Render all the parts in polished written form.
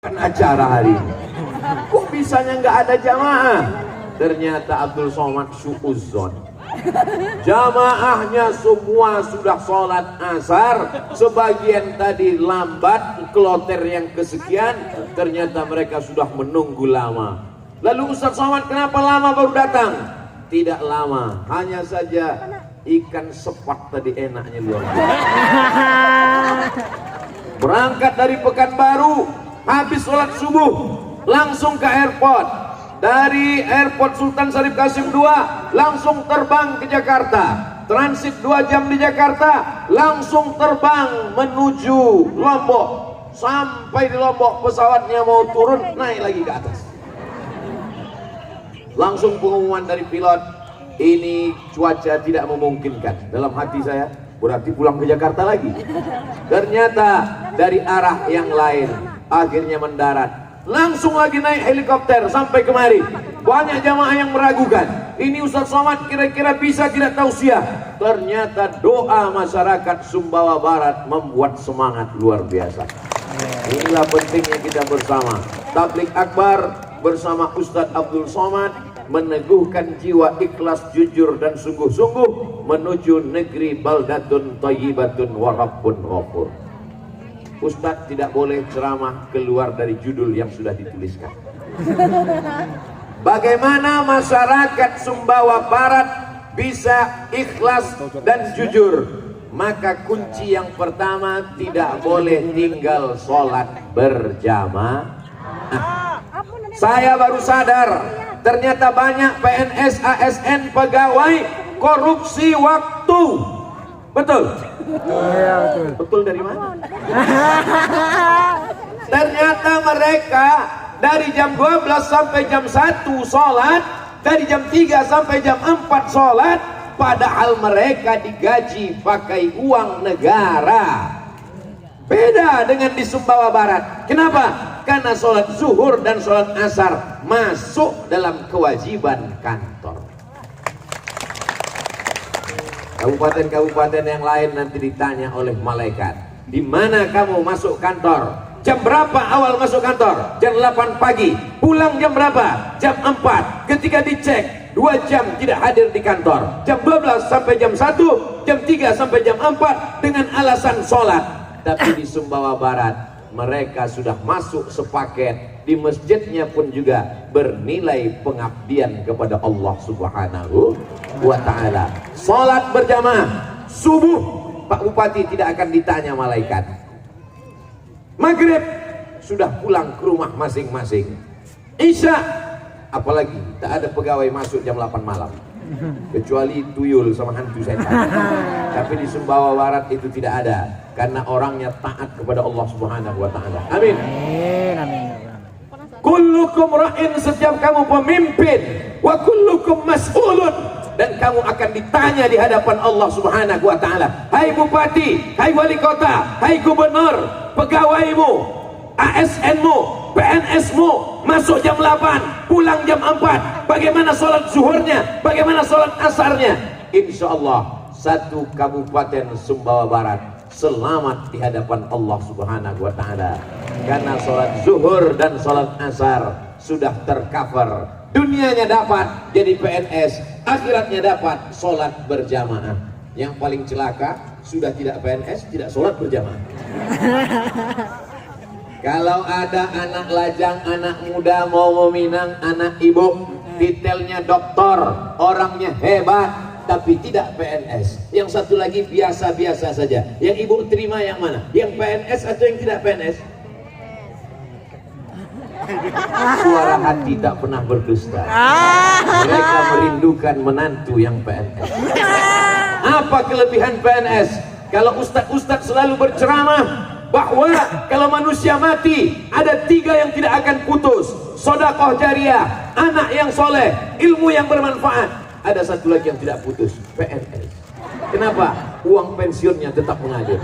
Acara hari ini kok bisanya nggak ada jamaah? Ternyata Abdul Somad suudzon, jamaahnya semua sudah sholat asar, sebagian tadi lambat kloter yang kesekian, ternyata mereka sudah menunggu lama. Lalu Ustaz Somad kenapa lama baru datang? Tidak lama, hanya saja ikan sepat tadi enaknya luar biasa. Berangkat dari Pekanbaru, habis sholat subuh langsung ke airport, dari airport Sultan Syarif Qasim II langsung terbang ke Jakarta, transit 2 jam di Jakarta, langsung terbang menuju Lombok. Sampai di Lombok pesawatnya mau turun, naik lagi ke atas, langsung pengumuman dari pilot, ini cuaca tidak memungkinkan. Dalam hati saya, berarti pulang ke Jakarta lagi. Ternyata dari arah yang lain, akhirnya mendarat, langsung lagi naik helikopter sampai kemari. Banyak jamaah yang meragukan, ini Ustaz Somad kira-kira bisa tidak tausiah. Ternyata doa masyarakat Sumbawa Barat membuat semangat luar biasa. Inilah pentingnya kita bersama tabligh akbar bersama Ustadz Abdul Somad, meneguhkan jiwa ikhlas, jujur dan sungguh-sungguh menuju negeri baldatun thayyibatun wa rabbun ghafur. Ustadz tidak boleh ceramah keluar dari judul yang sudah dituliskan. Bagaimana masyarakat Sumbawa Barat bisa ikhlas dan jujur? Maka kunci yang pertama, tidak boleh tinggal sholat berjamaah. Saya baru sadar, ternyata banyak PNS, ASN, pegawai korupsi waktu. Betul? Betul dari mana? Ternyata mereka dari jam 12 sampai jam 1 sholat, dari jam 3 sampai jam 4 sholat, padahal mereka digaji pakai uang negara. Beda dengan di Sumbawa Barat. Kenapa? Karena sholat zuhur dan sholat asar masuk dalam kewajiban kantor. Kabupaten-kabupaten yang lain nanti ditanya oleh malaikat, di mana kamu masuk kantor? Jam berapa awal masuk kantor? Jam 8 pagi. Pulang jam berapa? Jam 4. Ketika dicek, 2 jam tidak hadir di kantor. Jam 12 sampai jam 1, jam 3 sampai jam 4 dengan alasan sholat. Tapi di Sumbawa Barat mereka sudah masuk sepaket, di masjidnya pun juga bernilai pengabdian kepada Allah Subhanahu wa ta'ala. Salat berjamaah subuh, Pak Bupati tidak akan ditanya malaikat. Maghrib sudah pulang ke rumah masing-masing. Isya, apalagi tak ada pegawai masuk jam 8 malam kecuali tuyul sama hantu setan. Tapi di Sumbawa Barat itu tidak ada, karena orangnya taat kepada Allah Subhanahu wa ta'ala. Amin. Kullukum ra'in, setiap kamu pemimpin, wa kullukum mas'ulun, dan kamu akan ditanya di hadapan Allah Subhanahu wa ta'ala. Hai bupati, hai wali kota, hai gubernur, pegawaimu, ASN-mu, PNS-mu, masuk jam 8, pulang jam 4. Bagaimana sholat zuhurnya? Bagaimana sholat asarnya? Insya Allah satu kabupaten Sumbawa Barat selamat di hadapan Allah Subhanahu wa ta'ala, karena sholat zuhur dan sholat asar sudah tercover. Dunianya dapat jadi PNS, akhiratnya dapat sholat berjamaah. Yang paling celaka, sudah tidak PNS, tidak sholat berjamaah. Kalau ada anak lajang, anak muda mau meminang anak ibu, detailnya doktor, orangnya hebat, tapi tidak PNS. Yang satu lagi biasa-biasa saja. Yang ibu terima yang mana? Yang PNS atau yang tidak PNS? Suara hati tak pernah berdusta. Mereka merindukan menantu yang PNS. Apa kelebihan PNS? Kalau ustadz-ustadz selalu berceramah bahwa kalau manusia mati ada 3 yang tidak akan putus: sedekah jariah, anak yang soleh, ilmu yang bermanfaat. Ada satu lagi yang tidak putus, PNS. Kenapa? Uang pensiunnya tetap mengalir.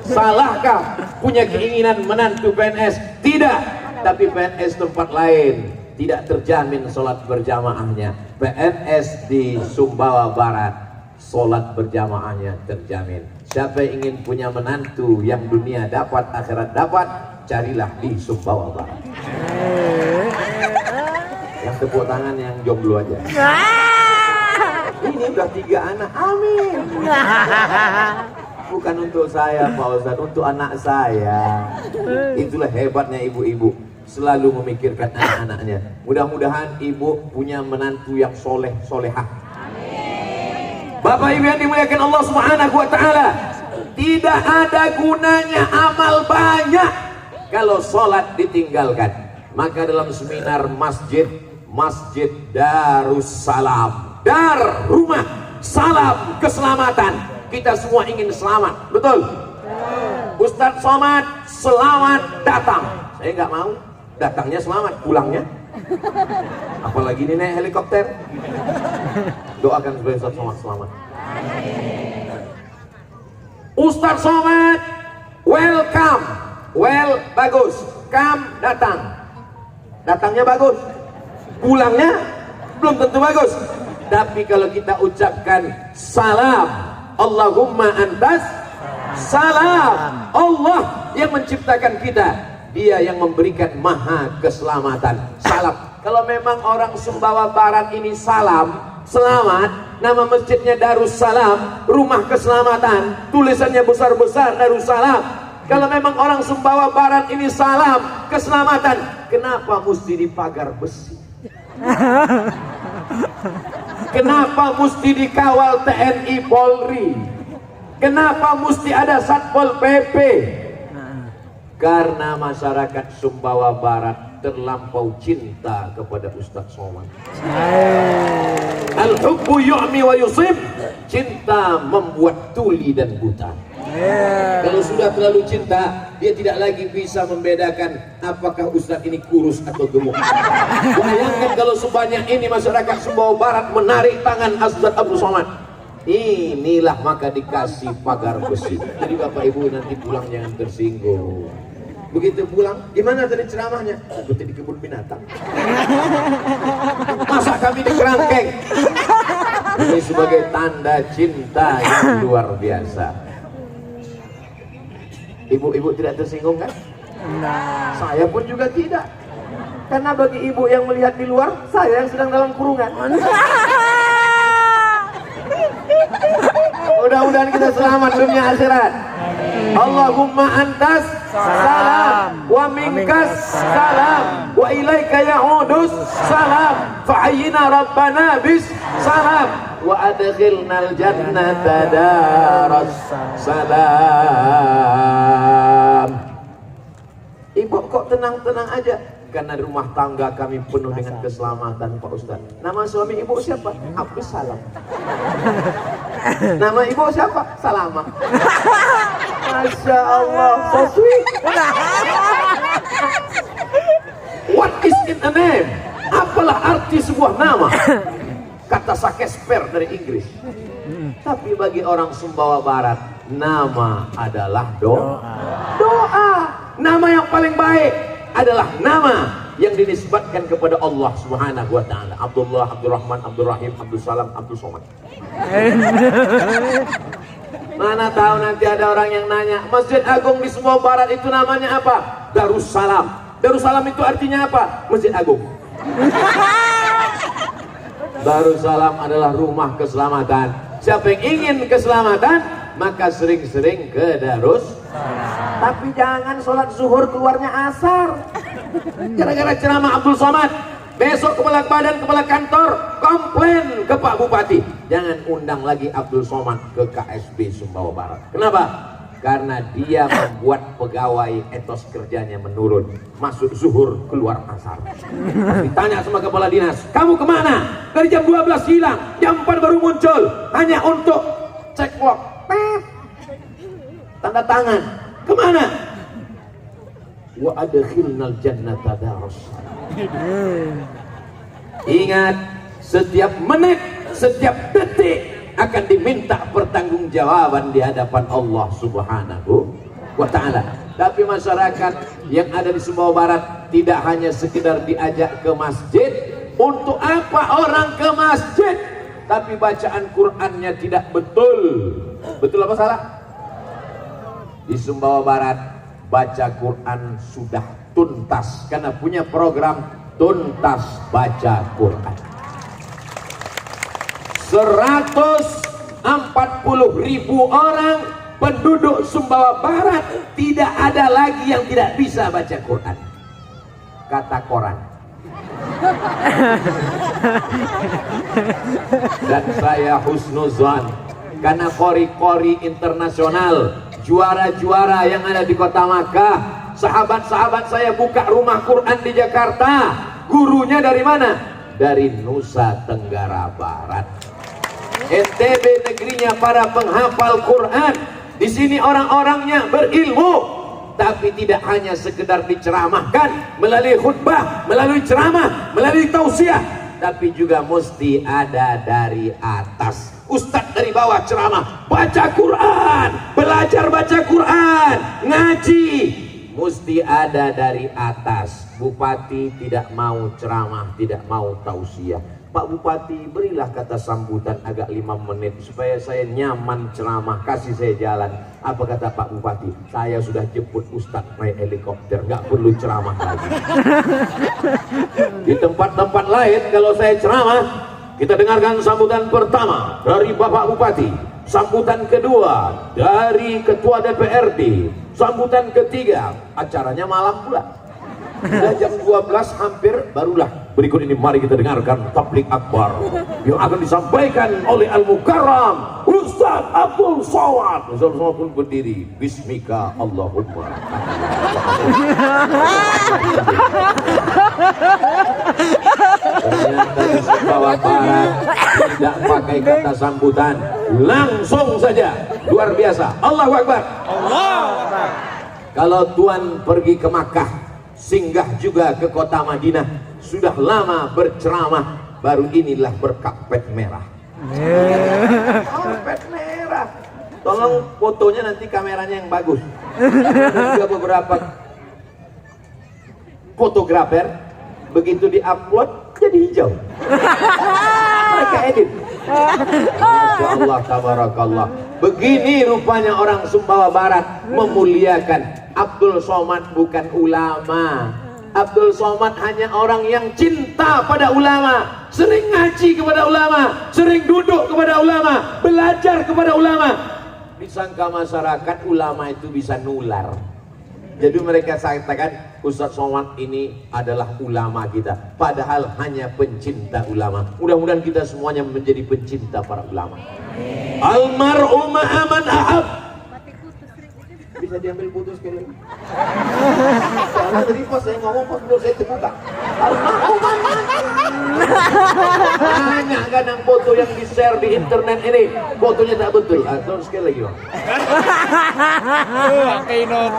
Salahkah punya keinginan menantu PNS? Tidak. Tapi PNS tempat lain tidak terjamin sholat berjamaahnya. PNS di Sumbawa Barat sholat berjamaahnya terjamin. Siapa yang ingin punya menantu yang dunia dapat, akhirat dapat, carilah di Sumbawa Barat. Yang tepuk tangan yang jomblo aja. Ini udah 3 anak, amin. Bukan untuk saya Pak Ustadz, untuk anak saya. Itulah hebatnya ibu-ibu, selalu memikirkan anak-anaknya. Mudah-mudahan ibu punya menantu yang soleh, solehah. Bapak Ibu yang dimuliakan Allah Subhanahu wa Ta'ala, tidak ada gunanya amal banyak kalau sholat ditinggalkan. Maka dalam seminar Masjid Darussalam, dar rumah, salam keselamatan, kita semua ingin selamat, betul? Ustadz Somad selamat datang, saya nggak mau datangnya selamat, pulangnya apalagi ini naik helikopter. Doakan supaya Ustadz Somad selamat. Ustadz Somad welcome, well bagus, come datang, datangnya bagus, pulangnya belum tentu bagus. Tapi kalau kita ucapkan salam, Allahumma antas salam, Allah yang menciptakan kita, Dia yang memberikan maha keselamatan. Salam. Kalau memang orang Sumbawa Barat ini salam, selamat, nama masjidnya Darussalam, rumah keselamatan, tulisannya besar-besar Darussalam. Kalau memang orang Sumbawa Barat ini salam, keselamatan, kenapa mesti dipagar besi? Kenapa mesti dikawal TNI Polri? Kenapa mesti ada Satpol PP? Karena masyarakat Sumbawa Barat terlampau cinta kepada Ustadz Somad. Al-hubbu yu'mi wa yusib. Cinta membuat tuli dan buta. Kalau sudah terlalu cinta, dia tidak lagi bisa membedakan apakah Ustadz ini kurus atau gemuk. Bayangkan kalau sebanyak ini masyarakat Sumbawa Barat menarik tangan Ustadz Abdul Somad. Inilah maka dikasih pagar besi. Jadi Bapak Ibu nanti pulang jangan tersinggung. Begitu pulang, gimana tadi ceramahnya? Seperti di kebun binatang. Masa kami di kerangkeng? Ini sebagai tanda cinta yang luar biasa. Ibu-ibu tidak tersinggung kan? Nah. Saya pun juga tidak. Karena bagi ibu yang melihat di luar, saya yang sedang dalam kurungan. Mudah-mudahan kita selamat dunia akhirat. Allahumma antas salam wa minkas salam wa ilaika ya'udus salam fa'ayyina rabbana bis salam wa adkhilnal jannata daras salam. Ibu kok tenang-tenang aja? Karena rumah tangga kami penuh dengan keselamatan Pak Ustaz. Nama suami ibu siapa? Abdus Salam. Nama ibu siapa? Salama. Masya Allah, so sweet. What is in a name? Apalah arti sebuah nama? Kata Shakespeare dari Inggris. Tapi bagi orang Sumbawa Barat, nama adalah doa. Doa. Nama yang paling baik adalah nama yang dinisbatkan kepada Allah Subhanahu wa Ta'ala. Abdullah, Abdurrahman, Abdurrahim, Abdul Salam, Abdul Somad. Mana tahu nanti ada orang yang nanya, Masjid Agung di Sumbawa Barat itu namanya apa? Darussalam. Darussalam itu artinya apa? Masjid Agung. Darussalam adalah rumah keselamatan. Siapa yang ingin keselamatan, maka sering-sering ke Darussalam. Tapi jangan sholat zuhur keluarnya asar. Gara-gara ceramah Abdul Somad, besok kepala badan, kepala kantor komplain ke Pak Bupati, jangan undang lagi Abdul Somad ke KSB Sumbawa Barat. Kenapa? Karena dia membuat pegawai etos kerjanya menurun. Masuk zuhur, keluar asar. Ditanya sama kepala dinas, kamu kemana? Dari jam 12 hilang, jam 4 baru muncul, hanya untuk cek log. Tanda tangan. Kemana? Wa adkhilnal jannata darussalam. Ingat, setiap menit, setiap detik akan diminta pertanggungjawaban di hadapan Allah Subhanahu wa Ta'ala. Tapi masyarakat yang ada di Sumbawa Barat tidak hanya sekedar diajak ke masjid. Untuk apa orang ke masjid? Tapi bacaan Qur'annya tidak betul. Betul apa salah? di Sumbawa Barat baca Quran sudah tuntas karena punya program tuntas baca Quran. 140.000 orang penduduk Sumbawa Barat tidak ada lagi yang tidak bisa baca Quran. Kata koran. Dan saya husnuzan karena kori-kori internasional, juara-juara yang ada di kota Makkah, sahabat-sahabat saya buka rumah Quran di Jakarta. Gurunya dari mana? Dari Nusa Tenggara Barat. NTB negerinya para penghafal Quran. Di sini orang-orangnya berilmu, tapi tidak hanya sekedar diceramahkan melalui khutbah, melalui ceramah, melalui tausiah, tapi juga mesti ada dari atas. Ustadz dari bawah ceramah, baca Quran, belajar baca Quran, ngaji, mesti ada dari atas. Bupati tidak mau ceramah, tidak mau tausiah. Pak Bupati, berilah kata sambutan agak 5 menit supaya saya nyaman ceramah, kasih saya jalan. Apa kata Pak Bupati? Saya sudah jemput Ustadz naik helikopter, nggak perlu ceramah lagi. Di tempat-tempat lain kalau saya ceramah, kita dengarkan sambutan pertama dari Bapak Bupati, sambutan kedua dari Ketua DPRD, sambutan ketiga, acaranya malam pula. Sudah jam 12 hampir, barulah berikut ini mari kita dengarkan tablik akbar yang akan disampaikan oleh Al-Mukarram Ustaz Abdul Somad. Ustaz Somad pun berdiri. Bismika Allahumma. Ternyata di Sumbawa Barat tidak pakai kata sambutan, langsung saja, luar biasa. Allahu Akbar. Allahu Akbar. Kalau Tuan pergi ke Makkah, singgah juga ke kota Madinah, sudah lama berceramah, baru inilah berkarpet merah. Karpet merah. Tolong fotonya nanti kameranya yang bagus. Ada juga beberapa fotografer, begitu diupload jadi hijau. Mereka edit. Masya Allah, tabarakallah. Begini rupanya orang Sumbawa Barat memuliakan. Abdul Somad bukan ulama. Abdul Somad hanya orang yang cinta pada ulama, sering ngaji kepada ulama, sering duduk kepada ulama, belajar kepada ulama. Disangka masyarakat ulama itu bisa nular. Jadi mereka katakan Ustaz Somad ini adalah ulama kita, padahal hanya pencinta ulama. Mudah-mudahan kita semuanya menjadi pencinta para ulama. Almar'u ma'aman ahab. Bisa diambil putus sekali lagi. Karena tadi pas saya ngomong, pas belum saya terbuka. Banyak kadang foto yang di-share di internet ini, fotonya tak betul. Terus sekali lagi bang. Kainot.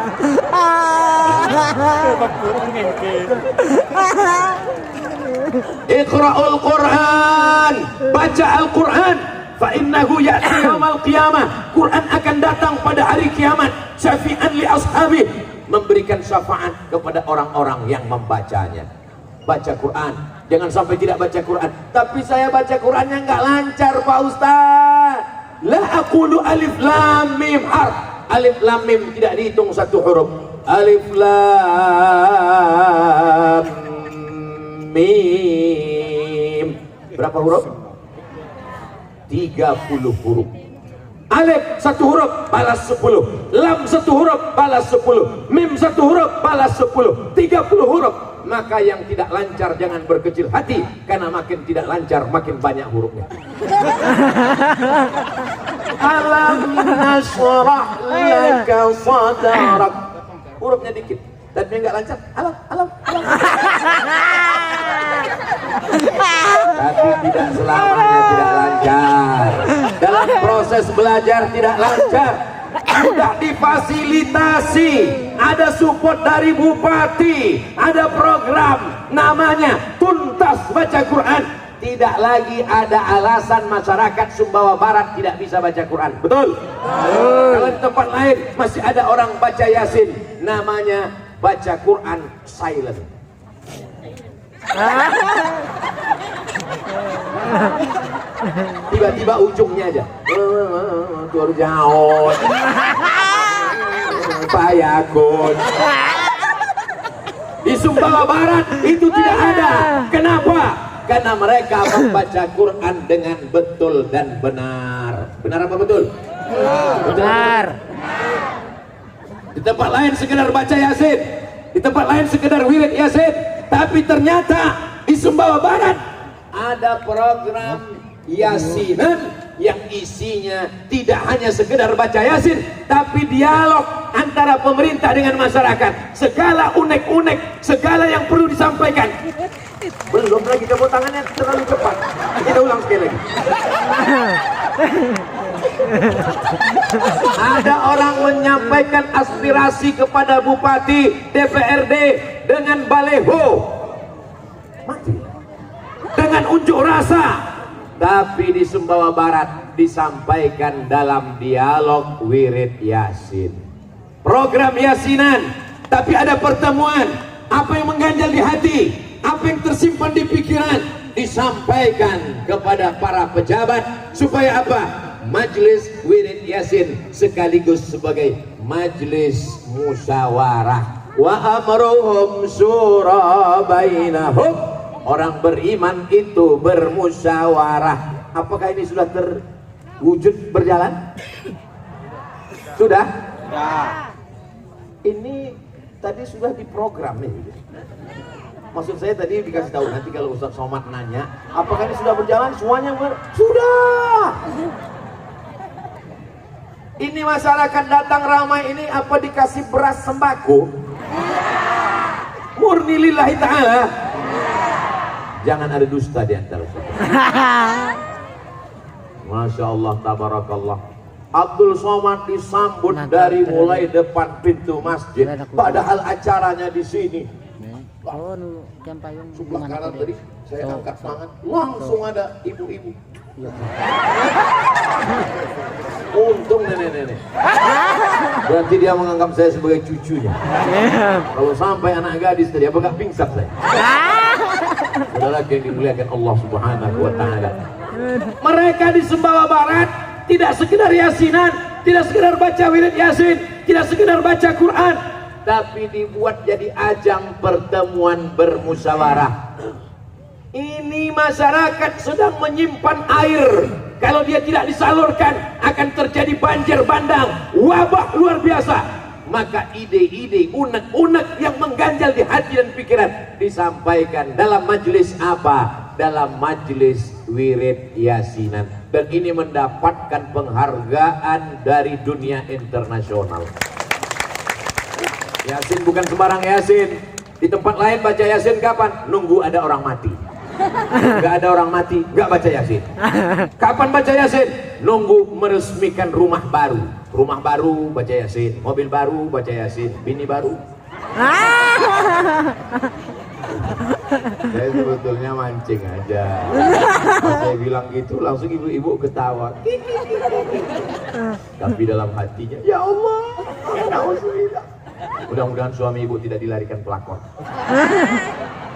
Iqra'ul Quran, baca Al-Quran. Fa'innahu ya'ti yawmal qiyamah. Quran akan datang pada hari kiamat. Syafi'an li ashabi, memberikan syafaat kepada orang-orang yang membacanya. Baca Quran, jangan sampai tidak baca Quran. Tapi saya baca Qurannya nggak lancar Pak Ustaz. La aqulu alif lam mim harf. Alif lam mim tidak dihitung satu huruf. Alif lam mim. Berapa huruf? 30 huruf. Alif satu huruf balas 10, lam satu huruf balas 10, mim satu huruf balas 10, 30 huruf. Maka yang tidak lancar jangan berkecil hati, karena makin tidak lancar makin banyak hurufnya. Alam nasrah laka sadrak. Hurufnya dikit, tapi nggak lancar. Alam. Tapi tidak selamanya tidak lancar. Dalam proses belajar tidak lancar, sudah difasilitasi, ada support dari bupati, ada program namanya tuntas baca Quran. Tidak lagi ada alasan masyarakat Sumbawa Barat tidak bisa baca Quran. Betul? Kalau di tempat lain masih ada orang baca Yasin, namanya baca Quran silent. Tiba-tiba ujungnya aja. Tuh jauh. fayakun. Di Sumbawa Barat itu tidak ada. Kenapa? Karena mereka membaca Quran dengan betul dan benar. Benar apa betul? Benar. Di tempat lain sekedar baca Yasin, di tempat lain sekedar wirid Yasin, tapi ternyata di Sumbawa Barat ada program Yasinan yang isinya tidak hanya sekedar baca Yasin, tapi dialog antara pemerintah dengan masyarakat. Segala unek-unek, segala yang perlu disampaikan. Belum lagi tepuk tangannya terlalu cepat. Kita ulang sekali lagi. Ada orang menyampaikan aspirasi kepada bupati, DPRD dengan baleho, mati, dengan unjuk rasa. Tapi di Sumbawa Barat disampaikan dalam dialog wirid Yasin, program Yasinan. Tapi ada pertemuan, apa yang mengganjal di hati, apa yang tersimpan di pikiran disampaikan kepada para pejabat, supaya apa? Majelis wirid Yasin sekaligus sebagai majelis musyawarah. Wa amruhum syura bainahum. Orang beriman itu bermusyawarah. Apakah ini sudah terwujud berjalan? Sudah? Ini tadi sudah diprogram nih. Maksud saya tadi dikasih tahu, nanti kalau Ustaz Somad nanya, apakah ini sudah berjalan? Semuanya sudah. Ini masyarakat datang ramai ini apa dikasih beras sembako? Murni lillahi ta'ala. Jangan ada dusta di antara kita. Masya Allah, tabarakallah. Abdul Somad disambut dari mulai depan pintu masjid, padahal acaranya di sini. Sebelah kanan tadi saya angkat tangan, langsung ada ibu-ibu. Untung nenek-nenek. Berarti dia menganggap saya sebagai cucunya. Kalau sampai anak gadis tadi, apakah pingsan saya? Saudara yang dimuliakan Allah Subhanahu wa Ta'ala, mereka di Sumbawa Barat tidak sekedar Yasinan, tidak sekedar baca wirid Yasin, tidak sekedar baca Quran, tapi dibuat jadi ajang pertemuan bermusyawarah. Ini masyarakat sedang menyimpan air, kalau dia tidak disalurkan akan terjadi banjir bandang, wabah luar biasa. Maka ide-ide unek-unek yang mengganjal di hati dan pikiran disampaikan dalam majelis apa? Dalam majelis wirid Yasinan. Dan ini mendapatkan penghargaan dari dunia internasional. Yasin bukan sembarang Yasin. Di tempat lain baca Yasin kapan? Nunggu ada orang mati. Gak ada orang mati, gak baca Yasin. Kapan baca Yasin? Nunggu meresmikan rumah baru. Rumah baru baca Yasin, mobil baru baca Yasin, bini baru. Saya sebetulnya mancing aja. Pas saya bilang gitu langsung ibu-ibu ketawa. Tapi dalam hatinya, ya Allah, alhamdulillah. Mudah-mudahan suami ibu tidak dilarikan pelakor.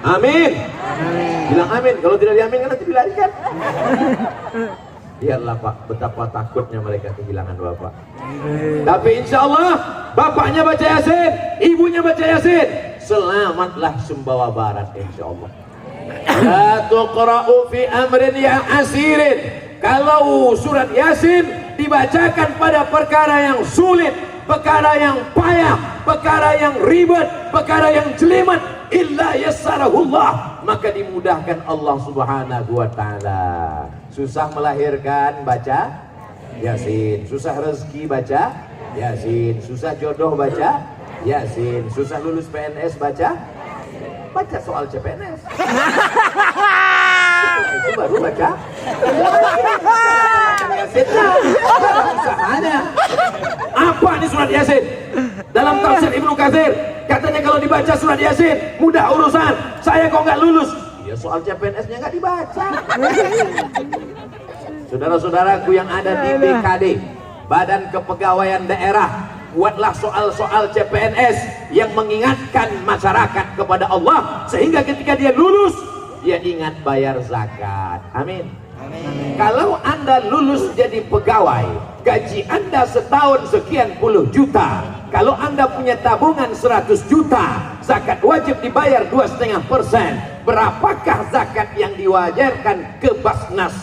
Amin. Bilang amin. Kalau tidak diamin kan nanti dilarikan. Lihatlah Pak, betapa takutnya mereka kehilangan bapak. Tapi insya Allah bapaknya baca Yasin, ibunya baca Yasin, selamatlah Sumbawa Barat insya Allah. La tuqra'u fi amrin yang asirin. Kalau surat Yasin dibacakan pada perkara yang sulit, perkara yang payah, perkara yang ribet, perkara yang jelimet, illa yassarahullah, maka dimudahkan Allah Subhanahu wa Ta'ala. Susah melahirkan, baca Yasin. Susah rezeki, baca Yasin. Susah jodoh, baca Yasin. Susah lulus PNS, baca soal CPNS. Itu baru baca Yasin. Usahanya apa nih surat Yasin? Dalam tafsir Ibnu Katsir katanya kalau dibaca surat Yasin mudah urusan. Saya kok nggak lulus? Ya soal CPNS-nya nggak dibaca. Saudara-saudaraku yang ada di BKD, Badan Kepegawaian Daerah, buatlah soal-soal CPNS yang mengingatkan masyarakat kepada Allah, sehingga ketika dia lulus dia ingat bayar zakat. Amin. Amin. Kalau Anda lulus jadi pegawai, gaji Anda setahun sekian puluh juta, Kalau Anda punya tabungan 100 juta, zakat wajib dibayar 2,5%. Berapakah zakat yang diwajarkan ke Basnas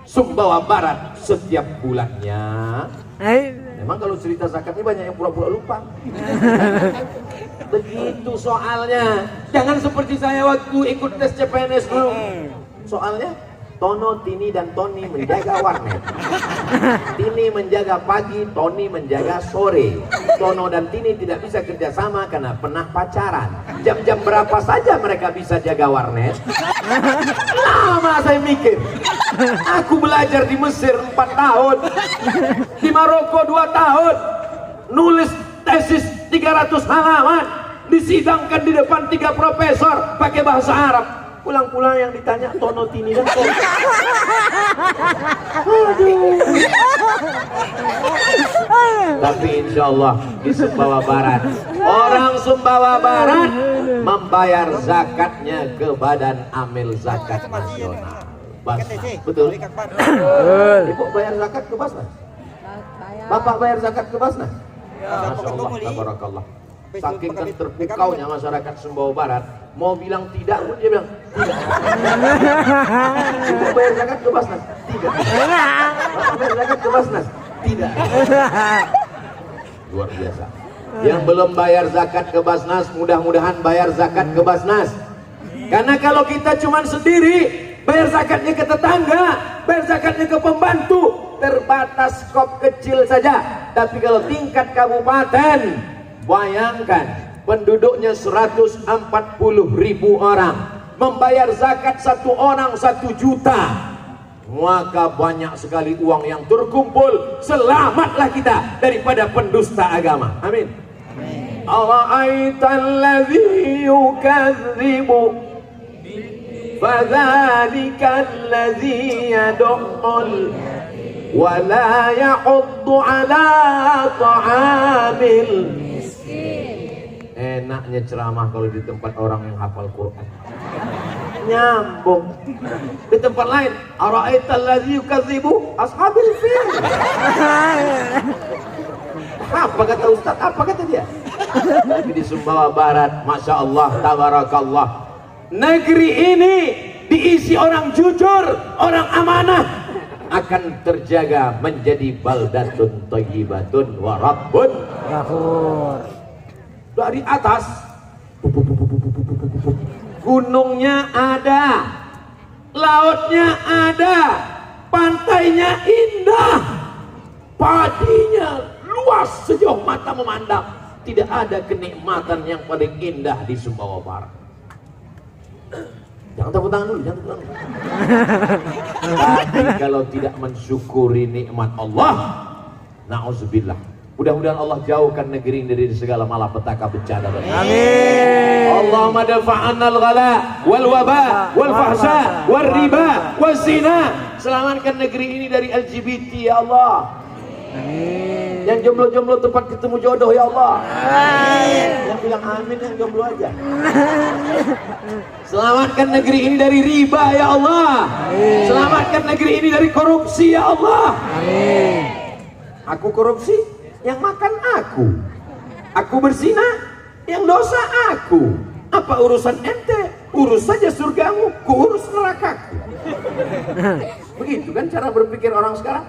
Sumbawa Barat setiap bulannya? Memang kalau cerita zakat ini banyak yang pura-pura lupa. Begitu soalnya. Jangan seperti saya waktu ikut tes CPNS dulu. Soalnya Tono, Tini, dan Tony menjaga warnet. Tini menjaga pagi, Tony menjaga sore. Tono dan Tini tidak bisa kerjasama karena pernah pacaran. Jam-jam berapa saja mereka bisa jaga warnet? Lama saya mikir. Aku belajar di Mesir 4 tahun, di Maroko 2 tahun, nulis tesis 300 halaman, disidangkan di depan 3 profesor pakai bahasa Arab. Pulang-pulang yang ditanya Tono, Tini, dan Tony. Aduh. Tapi insya Allah di Sumbawa Barat, orang Sumbawa Barat membayar zakatnya ke Badan Amil Zakat Nasional. Basnas. Betul? Ibu bayar zakat ke Basnas? Bapak bayar zakat ke Basnas? Masya Allah, tabarakallah. Saking kan terpukaunya masyarakat Sumbawa Barat, mau bilang tidak pun dia bilang tidak. Ibu bayar zakat ke Basnas? Tidak. Bapak bayar zakat ke Basnas? Tidak. Luar biasa. Yang belum bayar zakat ke Basnas, mudah-mudahan bayar zakat ke Basnas. Karena kalau kita cuma sendiri, bayar zakatnya ke tetangga, bayar zakatnya ke pembantu, terbatas skop kecil saja. Tapi kalau tingkat kabupaten, bayangkan penduduknya 140.000 orang, membayar zakat 1 orang 1 juta, maka banyak sekali uang yang terkumpul. Selamatlah kita daripada pendusta agama. Amin. Ara'aital ladzi yukadzibu fadzalika alladzi yad'ul wa la yahuddu ala ta'amil miskin. Enaknya ceramah kalau di tempat orang yang hafal Quran. Nyambung. Di tempat lain, ara'aital ladzi yukadzibu ashabil fil. Apa kata Ustaz? Apa kata dia? Tapi di Sumbawa Barat, Masya Allah, tabarakallah, negeri ini diisi orang jujur, orang amanah, akan terjaga menjadi baldatun thayyibatun wa rabbun ghafur. Dari atas gunungnya ada, lautnya ada, pantainya indah, padinya luas sejauh mata memandang. Tidak ada kenikmatan yang paling indah di Sumbawa Barat. Jangan tepuk tangan dulu, jangan tepuk tangan. Tapi kalau tidak mensyukuri nikmat Allah, na'udzubillah, mudah-mudahan Allah jauhkan negeri ini dari segala malapetaka bencana. Amin. Allahumma dafa'anna al-ghala wal waba wal fahsya wal riba wal zina. Selamatkan negeri ini dari LGBT ya Allah. Amin. Yang jomblo-jomblo tempat ketemu jodoh ya Allah. Amin. Yang bilang amin yang jomblo aja. Selamatkan negeri ini dari riba ya Allah. Amin. Selamatkan negeri ini dari korupsi ya Allah. Amin. Aku korupsi, yang makan aku. Aku berzina, yang dosa aku. Apa urusan ente? Urus saja surgamu, ku urus nerakaku. Begitu kan cara berpikir orang sekarang?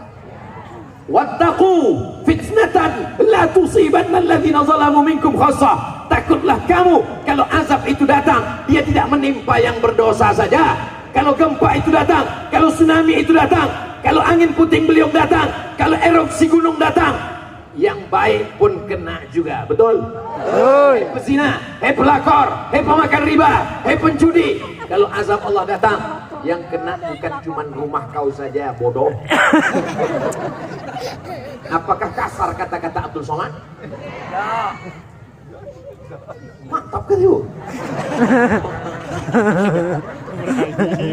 Wattaqu fitnatan la tusibanna alladhina zalamu minkum khassah. Takutlah kamu kalau azab itu datang, dia tidak menimpa yang berdosa saja. Kalau gempa itu datang, kalau tsunami itu datang, kalau angin puting beliung datang, kalau erupsi gunung datang, yang baik pun kena juga. Betul? Hei pezina, hei pelakor, hei pemakan riba, hei pencudi. Kalau azab Allah datang, yang kena bukan cuma rumah kau saja, bodoh. Apakah kasar kata-kata Abdul Somad? Mantap kan yuk?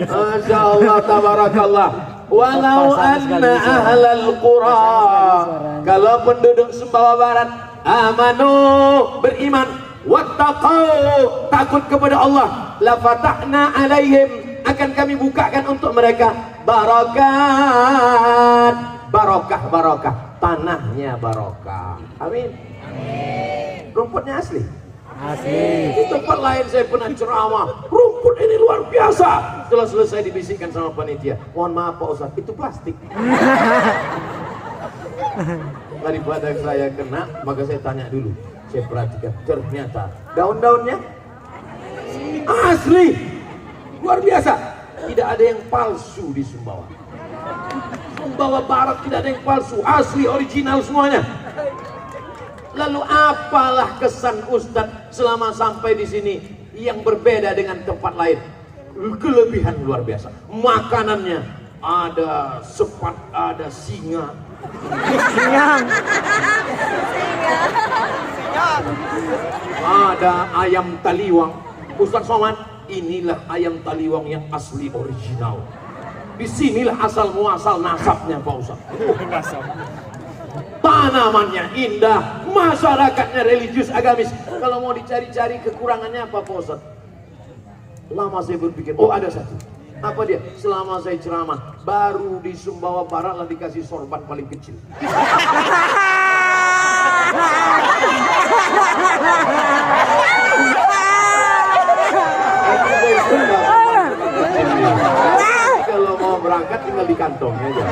Masya Allah, tabarakallah. Walau anna ahlal qura, kalau penduduk Sumbawa Barat amanu, beriman, wattaqau, takut kepada Allah, la fatahna alaihim, akan kami bukakan untuk mereka barakat, barokah, barokah, tanahnya barokah. Amin. Rumputnya asli. Asli. Di tempat lain saya pernah ceramah, rumput ini luar biasa. Setelah selesai dibisikkan sama panitia, mohon maaf Pak Ustadz, itu plastik. Daripada saya kena, maka saya tanya dulu. Saya perhatikan, ternyata daun-daunnya asli, luar biasa. Tidak ada yang palsu di Sumbawa. Sumbawa Barat tidak ada yang palsu, asli, original semuanya. Lalu apalah kesan Ustadz selama sampai di sini yang berbeda dengan tempat lain? Kelebihan luar biasa. Makanannya ada sepat, ada singa. Ada ayam taliwang. Ustadz Somad, inilah ayam taliwang yang asli original. Disinilah asal muasal nasabnya Pak Ustadz. Tanamannya indah, masyarakatnya religius agamis. Kalau mau dicari-cari kekurangannya apa Pak Ustadz? Lama saya berpikir, oh ada satu. Apa dia? Selama saya ceramah, baru di Sumbawa Barat lah dikasih sorban paling kecil. Kalau mau berangkat tinggal di kantongnya aja.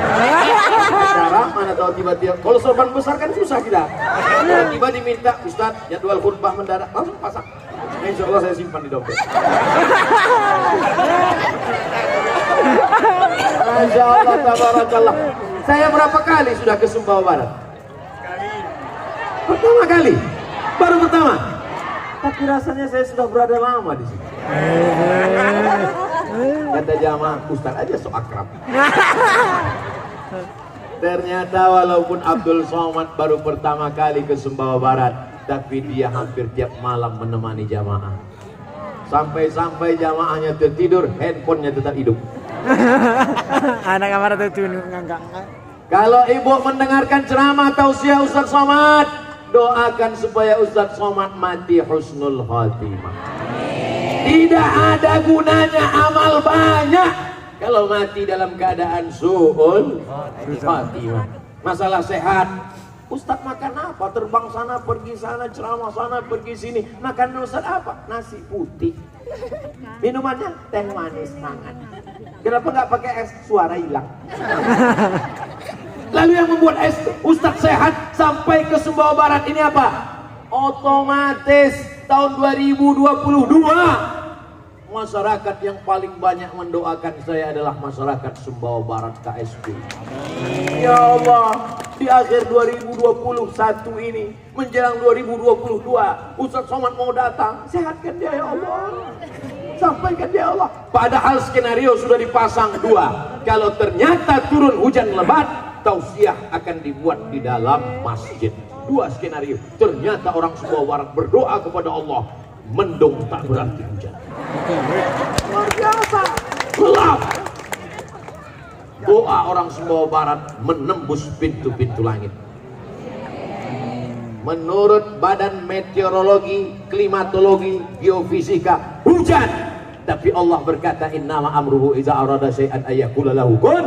Cara mana tahu tiba-tiba. Kalau sorban besar kan susah kita. Tiba-tiba diminta Ustadz jadwal khutbah mendadak, langsung pasang. Nah, insya Allah saya simpan di dompet. Masya Allah, tabarakallah. Saya berapa kali sudah ke Sumbawa Barat? Pertama kali. Baru pertama. Tapi rasanya saya sudah berada lama di sini. Kata jamaah, Ustaz aja so akrab. Ternyata walaupun Abdul Somad baru pertama kali ke Sumbawa Barat, tapi dia hampir tiap malam menemani jamaah. Sampai-sampai jamaahnya tertidur, handphonenya tetap hidup. Anak kamar itu ngangkang. Kalau ibu mendengarkan ceramah tausiah Ustaz Somad, doakan supaya Ustaz Somad mati husnul khatimah. Tidak ada gunanya amal banyak kalau mati dalam keadaan su'ul khatimah. Masalah sehat, Ustaz makan apa? Terbang sana, pergi sana, ceramah sana, pergi sini. Makan Ustaz apa? Nasi putih. Minumannya teh manis hangat. Kenapa nggak pakai es? Suara hilang. Lalu yang membuat es Ustaz sehat sampai ke Sumbawa Barat ini apa? Otomatis tahun 2022 masyarakat yang paling banyak mendoakan saya adalah masyarakat Sumbawa Barat KSP. Ya Allah, di akhir 2021 ini menjelang 2022 Ustaz Somad mau datang, sehatkan dia ya Allah, sampaikan dia ya Allah. Padahal skenario sudah dipasang dua. Kalau ternyata turun hujan lebat, tausiah akan dibuat di dalam masjid. Dua skenario. Ternyata orang Sumbawa Barat berdoa kepada Allah, mendung tak berarti hujan. Luar biasa. Gelap. Doa orang Sumbawa Barat menembus pintu-pintu langit. Menurut Badan Meteorologi, Klimatologi, Geofisika, hujan. Tapi Allah berkata, innama amruhu iza arada syai'an ayyakula lahu kun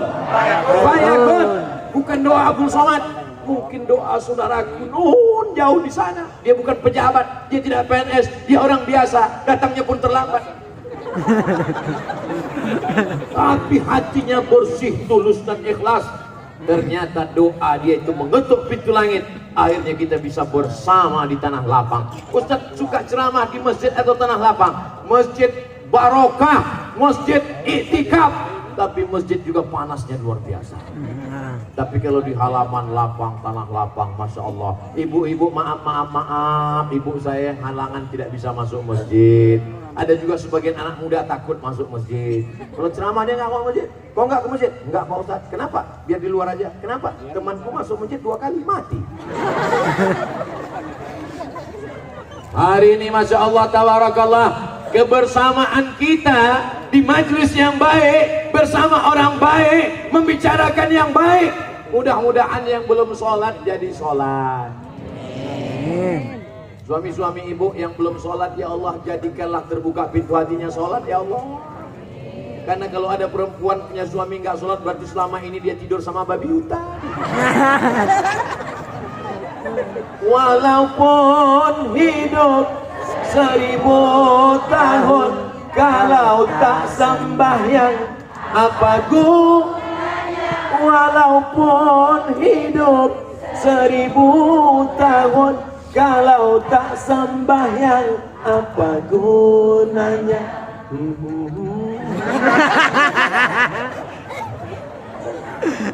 fayakun. Bukan doa Abdul Somad, mungkin doa saudaraku Nun jauh di sana. Dia bukan pejabat, dia tidak PNS, dia orang biasa, datangnya pun terlambat. Tapi hatinya bersih, tulus dan ikhlas. Ternyata doa dia itu mengetuk pintu langit. Akhirnya kita bisa bersama di tanah lapang. Ustaz suka ceramah di masjid atau tanah lapang? Masjid barokah, masjid iktikaf. Tapi masjid juga panasnya luar biasa. Tapi kalau di halaman lapang, tanah lapang, Masya Allah. Ibu-ibu maaf, ibu saya yang halangan tidak bisa masuk masjid. Ada juga sebagian anak muda takut masuk masjid. Kalau ceramah dia nggak mau masjid. Kok nggak ke masjid? Nggak Pak Ustaz. Kenapa? Biar di luar aja. Kenapa? Temanku masuk masjid 2 kali mati. Hari ini Masya Allah, tabarakallah, kebersamaan kita di majelis yang baik, bersama orang baik, membicarakan yang baik. Mudah-mudahan yang belum sholat jadi sholat. Suami-suami ibu yang belum sholat, ya Allah jadikanlah terbuka pintu hatinya sholat ya Allah. Karena kalau ada perempuan punya suami nggak sholat, berarti selama ini dia tidur sama babi hutan. Walaupun hidup 1000 tahun, kalau tak sembahyang apa gunanya? Walaupun hidup 1000 tahun, kalau tak sembahyang apa gunanya?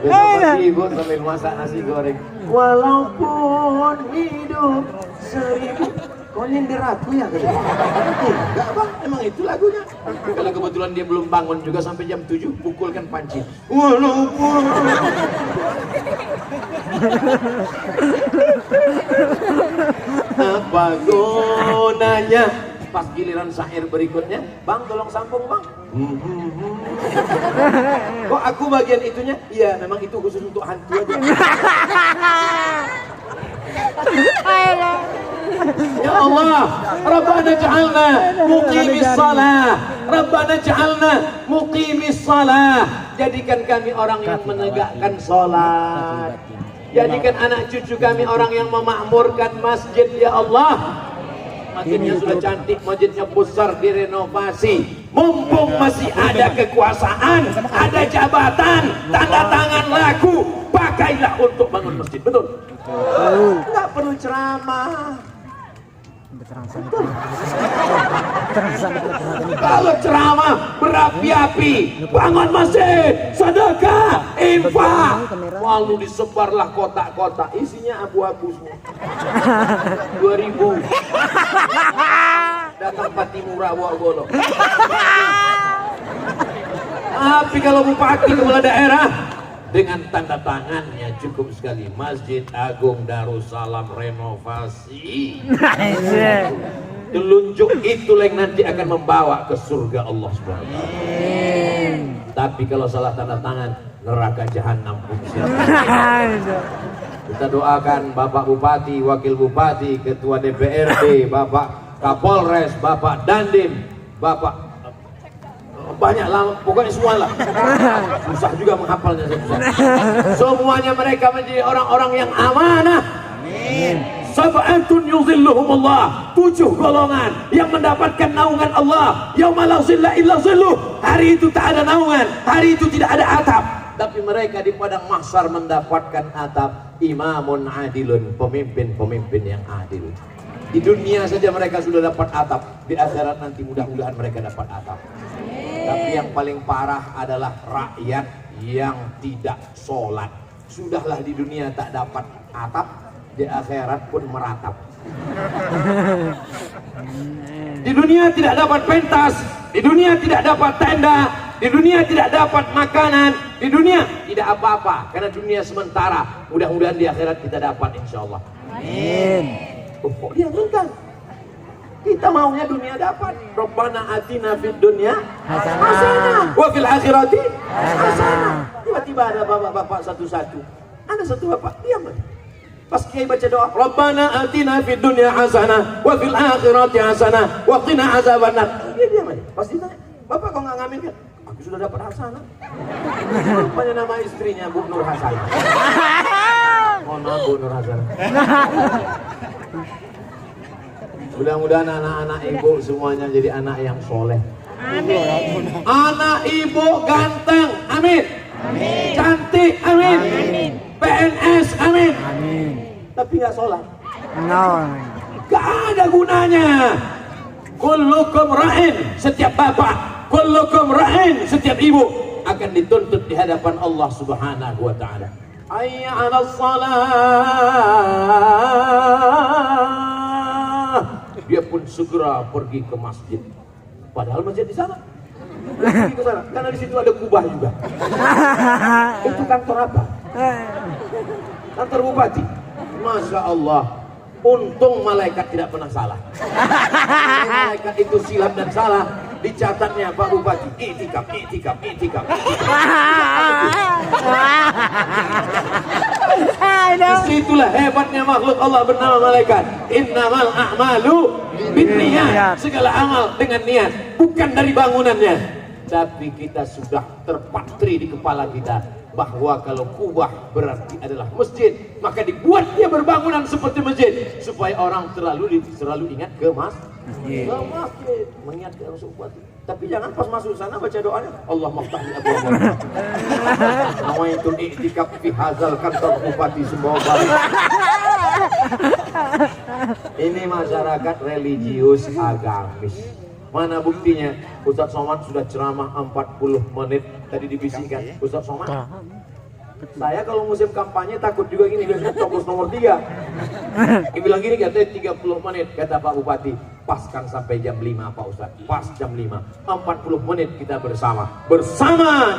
Besok ibu sambil masak nasi goreng. Walaupun hidup 1000. Kau nyindir aku ya? Enggak bang, emang itu lagunya. Kalau kebetulan dia belum bangun juga sampai jam 7, pukulkan panci. Walaupun apa gunanya? Pas giliran syair berikutnya, bang tolong sambung bang. Kok aku bagian itunya? Iya, memang itu khusus untuk hantu aja. Ya Allah, Rabbana ja'alna muqimis salah, Rabbana ja'alna muqimis salah. Jadikan kami orang yang menegakkan salat. Jadikan anak cucu kami orang yang memakmurkan masjid, ya Allah. Masjidnya sudah cantik, masjidnya besar, direnovasi. Mumpung masih ada kekuasaan, ada jabatan, tanda tangan laku, pakailah untuk bangun masjid. Betul? Enggak perlu ceramah. Kalau ceramah berapi-api, bangun masjid, sedekah, infak, lalu disebarlah kotak-kotak, isinya abu-abu semua. 2000 datang Patimura Wogolo. Tapi kalau bupati kepala daerah dengan tanda tangannya cukup sekali, Masjid Agung Darussalam renovasi. Telunjuk itulah yang nanti akan membawa ke surga Allah SWT. Tapi kalau salah tanda tangan, neraka jahanam pun siapa. Kita doakan Bapak Bupati, Wakil Bupati, Ketua DPRD, Bapak Kapolres, Bapak Dandim, Bapak banyak lama, pokoknya semua lah. Susah juga menghafalnya, susah. Semuanya mereka menjadi orang-orang yang amanah. Amin. Sab'atun yuzilluhumullah, 7 golongan yang mendapatkan naungan Allah. Yauma la zilla illa zilluh. Hari itu tak ada naungan, hari itu tidak ada atap. Tapi mereka di padang mahsyar mendapatkan atap. Imamun adilun, pemimpin-pemimpin yang adil. Di dunia saja mereka sudah dapat atap, di akhirat nanti mudah-mudahan mereka dapat atap. Tapi yang paling parah adalah rakyat yang tidak sholat. Sudahlah di dunia tak dapat atap, di akhirat pun meratap. Di dunia tidak dapat pentas, di dunia tidak dapat tenda, di dunia tidak dapat makanan, di dunia tidak apa-apa, karena dunia sementara. Mudah-mudahan di akhirat kita dapat, insya Allah. Amin. Kok dia enggak? Kita maunya dunia dapat. Rabbana atina fid dunya hasanah wa fil akhirati hasanah. Tiba-tiba ada bapak-bapak satu-satu. Ada satu bapak diam aja. Pas kiai baca doa, Rabbana atina fid dunya hasanah wa fil akhirati hasanah wa qina azabannar. Dia diam aja. Pas ditanya, "Bapak kok enggak ngamin kan?" "Aku sudah dapat hasanah." Rupanya nama istrinya Bu Nur Hasanah. Mohon maaf Bu Nur Hasanah. Mudah-mudahan anak-anak ibu semuanya jadi anak yang soleh. Amin. Anak ibu ganteng, amin. Amin. Cantik, amin. Amin. PNS, amin. Amin. Tapi nggak sholat. No. Gak ada gunanya. Kullukum ra'in, setiap bapak, kullukum ra'in, setiap ibu akan dituntut di hadapan Allah Subhanahu wa taala. Hayya 'alas shalah. Dia pun segera pergi ke masjid. Padahal masjid di sana. Pergi ke sana karena di situ ada kubah juga. Itu kantor apa? Kantor bupati. Masya Allah. Untung malaikat tidak pernah salah. Malaikat itu silap dan salah. Dicatatnya Pak Bupati. Itikaf. Disitulah hebatnya makhluk Allah bernama malaikat. Innamal a'malu binniyat. Segala amal dengan niat, bukan dari bangunannya. Tapi kita sudah terpatri di kepala kita. bahwa kalau kubah berarti adalah masjid, maka dibuat dia berbangunan seperti masjid supaya orang selalu ingat ke masjid. Mengingat ke masuk bupati. Tapi jangan pas masuk sana baca doanya Allah maftah li abwaab nawaitul i'tikaf fi hadzal kantor bupati Sumbawa Barat. Ini masyarakat religius agamis. Mana buktinya? Ustaz Somad sudah ceramah 40 menit. Tadi dibisikkan Ustaz Somad, saya kalau musim kampanye takut juga gini, biasanya coblos nomor 3. Dia bilang gini, katanya 30 menit, kata Pak Bupati. Paskan sampai jam 5 Pak Ustaz. Pas jam 5, 40 menit kita bersama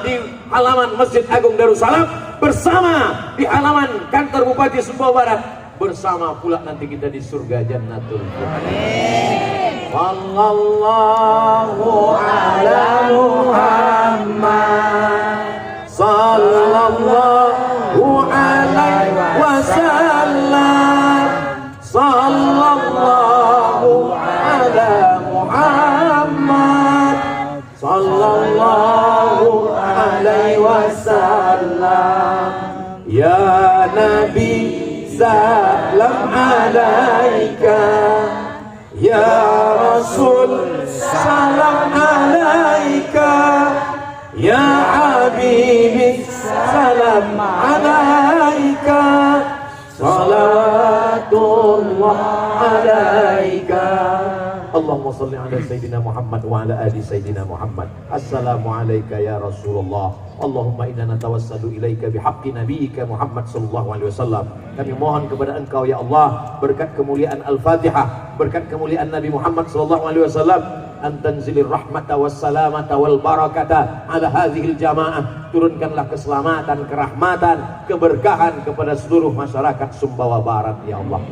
di halaman Masjid Agung Darussalam, bersama di halaman kantor Bupati Sumbawa Barat, bersama pula nanti kita di surga Jannatul Firdaus. Sallallahu ala Muhammad, sallallahu alaihi wasallam, sallallahu ala Muhammad, sallallahu alaihi wasallam. Ya Nabi, salam alaika. Ya Rasul, salam alaika. Ya Habibi, salam alaika. Salatullah alaika. Allahumma salli ala Sayyidina Muhammad wa ala ali Sayyidina Muhammad. Assalamu alayka ya Rasulullah. Allahumma inna natawassalu ilaika bihaqqi nabiyyika Muhammad sallallahu alaihi wasallam. Kami mohon kepada Engkau ya Allah, berkat kemuliaan Al-Fatihah, berkat kemuliaan Nabi Muhammad sallallahu alaihi wasallam, an tanzilir rahmata was salamata wal barakata ala hadhil jamaah. Turunkanlah keselamatan, kerahmatan, keberkahan kepada seluruh masyarakat Sumbawa Barat ya Allah.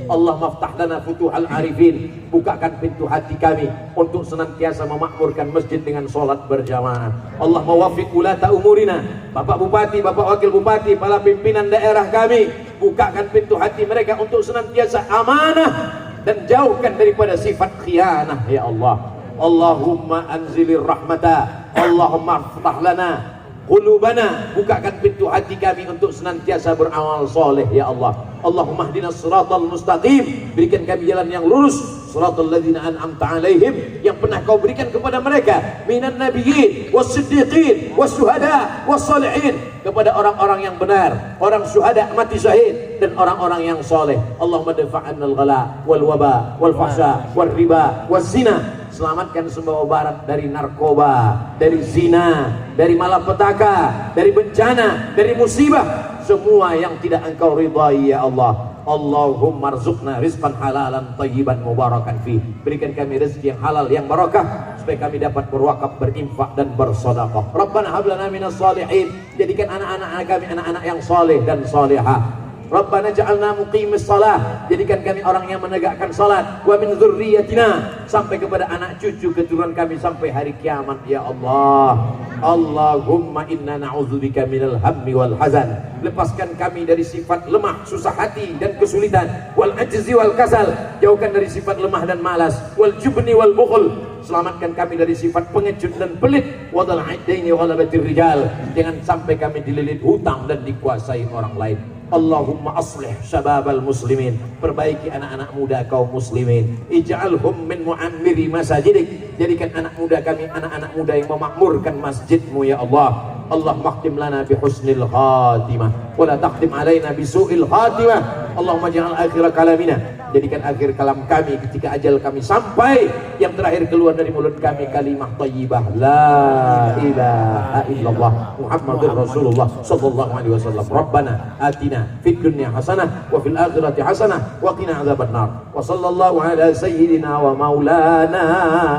Allah maftah lana futuhal arifin, bukakan pintu hati kami untuk senantiasa memakmurkan masjid dengan sholat berjamaah. Allah mawafiq ulata umurina, Bapak Bupati, Bapak Wakil Bupati, para pimpinan daerah kami, bukakan pintu hati mereka untuk senantiasa amanah dan jauhkan daripada sifat khianah ya Allah. Allahumma anzilir rahmata, Allahumma aftah lana qulubana, bukakan pintu hati kami untuk senantiasa beramal soleh ya Allah. Allahumma hdinas siratal mustaqim, berikan kami jalan yang lurus, siratal ladzina an'amta alaihim, yang pernah kau berikan kepada mereka, minan nabiyyin was-siddiqin was-syuhada was-shalihin, kepada orang-orang yang benar, orang syuhada mati syahid, dan orang-orang yang soleh. Allahumma dafa'anna al-ghala wal waba wal fahsya wal riba waz zina. Selamatkan Sumbawa Barat dari narkoba, dari zina, dari malapetaka, dari bencana, dari musibah, semua yang tidak Engkau ridhai ya Allah. Allahumma rzuqna rizqan halalan thayyiban mubarakan fi. Berikan kami rezeki yang halal, yang barakah, supaya kami dapat berwakaf, berinfak dan bersedekah. Rabbana hab lana minas shalihin, jadikan anak-anak kami anak-anak yang saleh dan salihah. Rabbana ja'alna muqimis shalah, jadikan kami orang yang menegakkan salat, wa min dzurriyyatina, sampai kepada anak cucu keturunan kami sampai hari kiamat ya Allah. Allahumma inna na'udzubika minal hammi wal hazan, lepaskan kami dari sifat lemah, susah hati dan kesulitan, wal ajzi wal kasal, jauhkan dari sifat lemah dan malas, wal jubni wal bukhl, selamatkan kami dari sifat pengecut dan pelit, wadal aidaini ghalabatir rijal, jangan sampai kami dililit hutang dan dikuasai orang lain. Allahumma aslih syababal muslimin, perbaiki anak-anak muda kaum muslimin, ij'alhum min mu'ammiri masajidik, jadikan anak muda kami anak-anak muda yang memakmurkan masjidmu ya Allah. Allahumma khtim lana bi husnil khatimah wa la taqdim alaina bi su'il khatimah. Allahumma ja'al akhir kalamina, jadikan akhir kalam kami ketika ajal kami sampai, yang terakhir keluar dari mulut kami kalimah thayyibah la ilaha illallah Muhammadur Rasulullah sallallahu alaihi wasallam. Rabbana atina fid dunya hasanah wa fil akhirati hasanah wa qina adzabannar. Wa sallallahu ala sayyidina wa maulana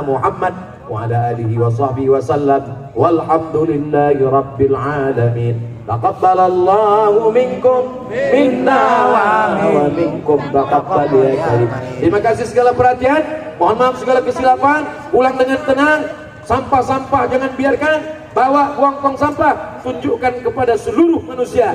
Muhammad wa ala alihi wa sahbihi wa sallam, walhamdulillahi rabbil alamin. Taqabbalallahu minkum minna wa minkum taqabbal ya karim. Terima kasih segala perhatian, mohon maaf segala kesilapan, pulang dengan tenang. Sampah-sampah jangan biarkan, bawa buang tong sampah, tunjukkan kepada seluruh manusia